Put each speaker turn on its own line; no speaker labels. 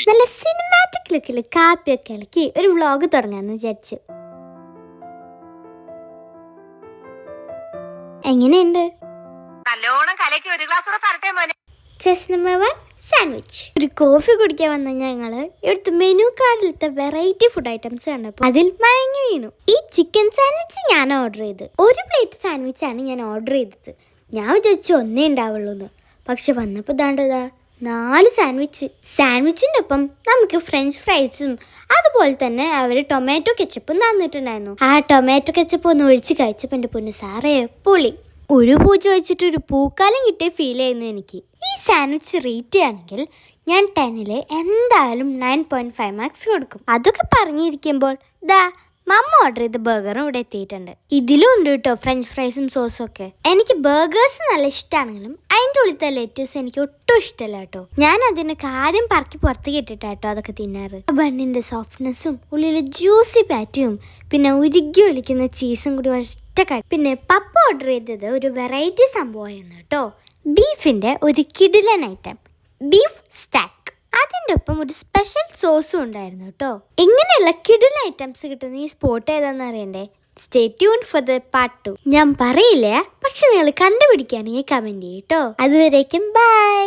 നല്ല സിനിമാറ്റിക് ലുക്കിൽ കാപ്പിയൊക്കെ ഇളക്കി ഒരു വ്ളോഗ് തുടങ്ങാന്ന് വിചാരിച്ചു. എങ്ങനെയുണ്ട്? Chess number 1 sandwich. ഒരു കോഫി കുടിക്കാൻ വന്ന ഞങ്ങള് ഇവിടുത്തെ മെനു കാർഡിലത്തെ വെറൈറ്റി ഫുഡ് ഐറ്റംസ് കണ്ടപ്പോൾ അതിൽ മയങ്ങി വീണു. ഈ ചിക്കൻ സാൻഡ്വിച്ച് ഞാൻ ഓർഡർ ചെയ്ത്, ഒരു പ്ലേറ്റ് സാൻഡ്വിച്ചാണ് ഞാൻ ഓർഡർ ചെയ്തത്. ഞാൻ വിചാരിച്ചു ഒന്നേ ഉണ്ടാവുള്ളൂന്ന്. പക്ഷെ വന്നപ്പോൾ ദാണ്ടതാ 4 സാൻഡ്വിച്ച്. സാൻഡ്വിച്ചിൻ്റെ ഒപ്പം നമുക്ക് ഫ്രഞ്ച് ഫ്രൈസും അതുപോലെ തന്നെ അവർ ടൊമാറ്റോ കെച്ചപ്പും തന്നിട്ടുണ്ടായിരുന്നു. ആ ടൊമാറ്റോ കെച്ചപ്പ് ഒന്ന് ഒഴിച്ച് കഴിച്ചപ്പോൾ എൻ്റെ പൊന്നു സാറേ പൊളി. ഒരു പൂജ വെച്ചിട്ട് ഒരു പൂക്കാലം കിട്ടിയ ഫീൽ ചെയ്യുന്നു എനിക്ക്. ഈ സാൻഡ്വിച്ച് റേറ്റ് ചെയ്യുകയാണെങ്കിൽ ഞാൻ 10ൽ എന്തായാലും 9.5 മാർക്സ് കൊടുക്കും. അതൊക്കെ പറഞ്ഞിരിക്കുമ്പോൾ ദാ മമ്മ ഓർഡർ ചെയ്ത ബർഗറും ഇവിടെ എത്തിയിട്ടുണ്ട്. ഇതിലും ഉണ്ട് കേട്ടോ ഫ്രഞ്ച് ഫ്രൈസും സോസും ഒക്കെ. എനിക്ക് ബർഗേഴ്സ് നല്ല ഇഷ്ടമാണെങ്കിലും അതിൻ്റെ ഉള്ളിലത്തെ ലെറ്റൂസ് എനിക്ക് ഒട്ടും ഇഷ്ടമല്ല കേട്ടോ. ഞാൻ അതിനൊക്കെ ആദ്യം പറക്കി പുറത്തേക്ക് ഇട്ടിട്ടാട്ടോ അതൊക്കെ തിന്നാറ്. ബണ്ണിൻ്റെ സോഫ്റ്റ്നെസ്സും ഉള്ളിലെ ജ്യൂസി പാറ്റിയും പിന്നെ ഉരുകി ഒലിക്കുന്ന ചീസും കൂടി പിന്നെ പപ്പ ഓർഡർ ചെയ്തത് ഒരു വെറൈറ്റി സംഭവമായിരുന്നു കേട്ടോ. ബീഫിൻ്റെ ഒരു കിടിലൻ ഐറ്റം, ബീഫ് സ്റ്റാക്ക്. അതിൻ്റെ ഒപ്പം ഒരു സ്പെഷ്യൽ സോസും ഉണ്ടായിരുന്നു കേട്ടോ. ഇങ്ങനെയുള്ള കിടിലൻ ഐറ്റംസ് കിട്ടുന്ന ഈ സ്പോട്ട് ഏതാണെന്ന് അറിയണ്ടേ? Stay tune for the part 2. ഞാൻ പറയില്ല, പക്ഷെ നിങ്ങൾ കണ്ടുപിടിക്കുകയാണെങ്കിൽ കമൻറ്റ് ചെയ്യും കേട്ടോ. അതുവരേക്കും ബൈ.